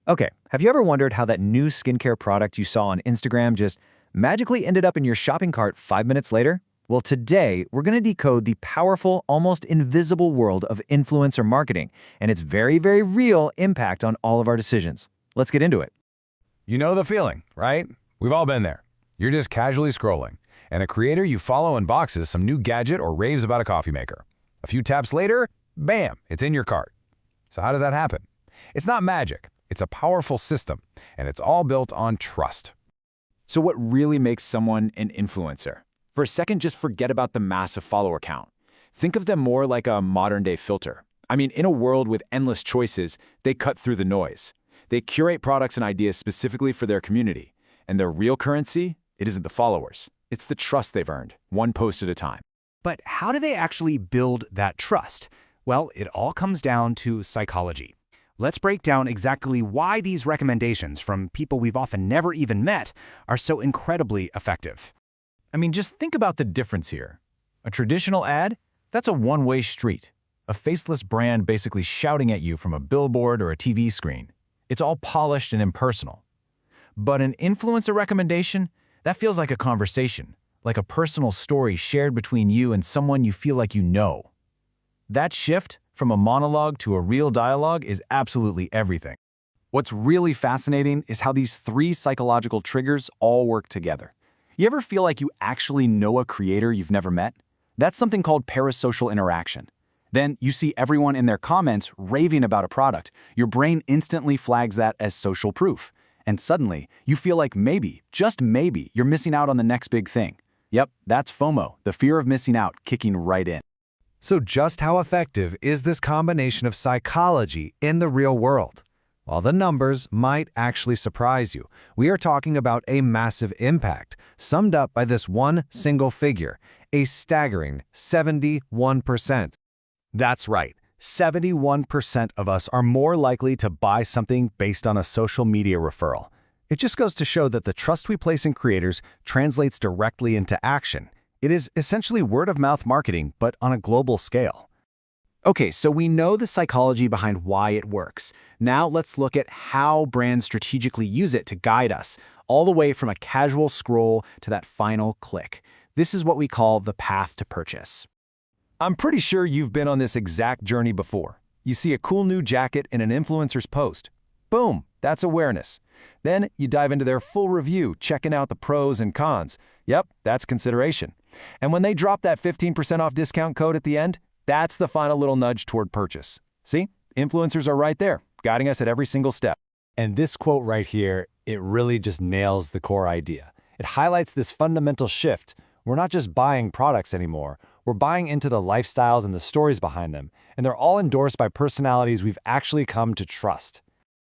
Okay, have you ever wondered how that new skincare product you saw on Instagram just magically ended up in your shopping cart 5 minutes later? Well, today we're going to decode the powerful, almost invisible world of influencer marketing and its very, very real impact on all of our decisions. Let's get into it. You know the feeling, right? We've all been there. You're just casually scrolling, and a creator you follow unboxes some new gadget or raves about a coffee maker. A few taps later, bam, it's in your cart. So how does that happen? It's not magic. It's a powerful system, and it's all built on trust. So what really makes someone an influencer? For a second, just forget about the massive follower count. Think of them more like a modern-day filter. I mean, in a world with endless choices, they cut through the noise. They curate products and ideas specifically for their community. And their real currency, it isn't the followers. It's the trust they've earned, one post at a time. But how do they actually build that trust? Well, it all comes down to psychology. Let's break down exactly why these recommendations from people we've often never even met are so incredibly effective. I mean, just think about the difference here. A traditional ad, that's a one-way street. A faceless brand basically shouting at you from a billboard or a TV screen. It's all polished and impersonal. But an influencer recommendation, that feels like a conversation, like a personal story shared between you and someone you feel like you know. That shift from a monologue to a real dialogue is absolutely everything. What's really fascinating is how these three psychological triggers all work together. You ever feel like you actually know a creator you've never met? That's something called parasocial interaction. Then you see everyone in their comments raving about a product. Your brain instantly flags that as social proof. And suddenly, you feel like maybe, just maybe, you're missing out on the next big thing. Yep, that's FOMO, the fear of missing out, kicking right in. So just how effective is this combination of psychology in the real world? While the numbers might actually surprise you, we are talking about a massive impact, summed up by this one single figure, a staggering 71%. That's right, 71% of us are more likely to buy something based on a social media referral. It just goes to show that the trust we place in creators translates directly into action. It is essentially word-of-mouth marketing, but on a global scale. Okay, so we know the psychology behind why it works. Now let's look at how brands strategically use it to guide us, all the way from a casual scroll to that final click. This is what we call the path to purchase. I'm pretty sure you've been on this exact journey before. You see a cool new jacket in an influencer's post. Boom, that's awareness. Then you dive into their full review, checking out the pros and cons. Yep, that's consideration. And when they drop that 15% off discount code at the end, that's the final little nudge toward purchase. See, influencers are right there, guiding us at every single step. And this quote right here, it really just nails the core idea. It highlights this fundamental shift. We're not just buying products anymore. We're buying into the lifestyles and the stories behind them, and they're all endorsed by personalities we've actually come to trust.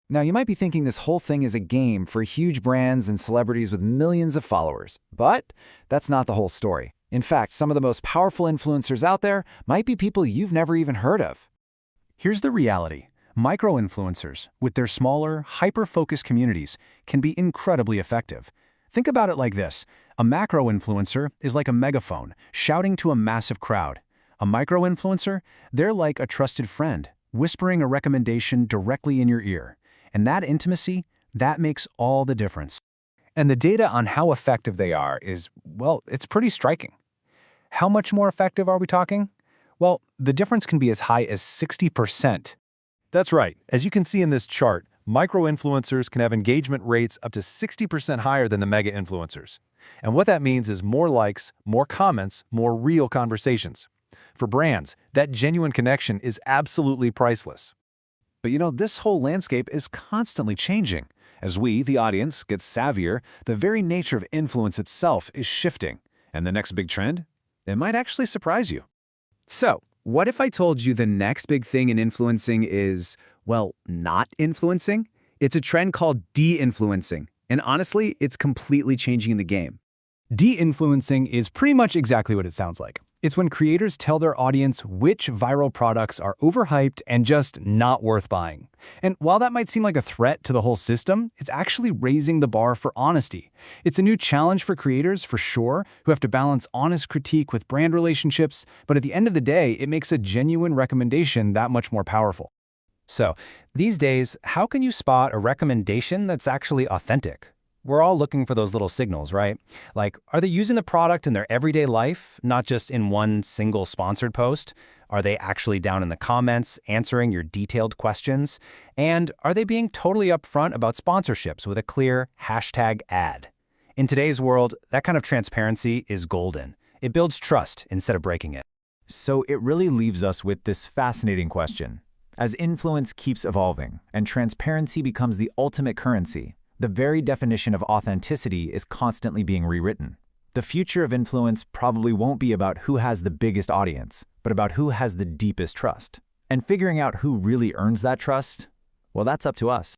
Now, you might be thinking this whole thing is a game for huge brands and celebrities with millions of followers, but that's not the whole story. In fact, some of the most powerful influencers out there might be people you've never even heard of. Here's the reality. Micro-influencers, with their smaller, hyper-focused communities, can be incredibly effective. Think about it like this. A macro-influencer is like a megaphone, shouting to a massive crowd. A micro-influencer, they're like a trusted friend, whispering a recommendation directly in your ear. And that intimacy, that makes all the difference. And the data on how effective they are is, well, it's pretty striking. How much more effective are we talking? Well, the difference can be as high as 60%. That's right. As you can see in this chart, micro-influencers can have engagement rates up to 60% higher than the mega-influencers. And what that means is more likes, more comments, more real conversations. For brands, that genuine connection is absolutely priceless. But you know, this whole landscape is constantly changing. As we, the audience, get savvier, the very nature of influence itself is shifting. And the next big trend? It might actually surprise you. So, what if I told you the next big thing in influencing is, well, not influencing? It's a trend called de-influencing. And honestly, it's completely changing the game. De-influencing is pretty much exactly what it sounds like. It's when creators tell their audience which viral products are overhyped and just not worth buying. And while that might seem like a threat to the whole system, it's actually raising the bar for honesty. It's a new challenge for creators, for sure, who have to balance honest critique with brand relationships, but at the end of the day, it makes a genuine recommendation that much more powerful. So, these days, how can you spot a recommendation that's actually authentic? We're all looking for those little signals, right? Like, are they using the product in their everyday life, not just in one single sponsored post? Are they actually down in the comments, answering your detailed questions? And are they being totally upfront about sponsorships with a clear #ad? In today's world, that kind of transparency is golden. It builds trust instead of breaking it. So it really leaves us with this fascinating question. As influence keeps evolving and transparency becomes the ultimate currency, the very definition of authenticity is constantly being rewritten. The future of influence probably won't be about who has the biggest audience, but about who has the deepest trust. And figuring out who really earns that trust, well, that's up to us.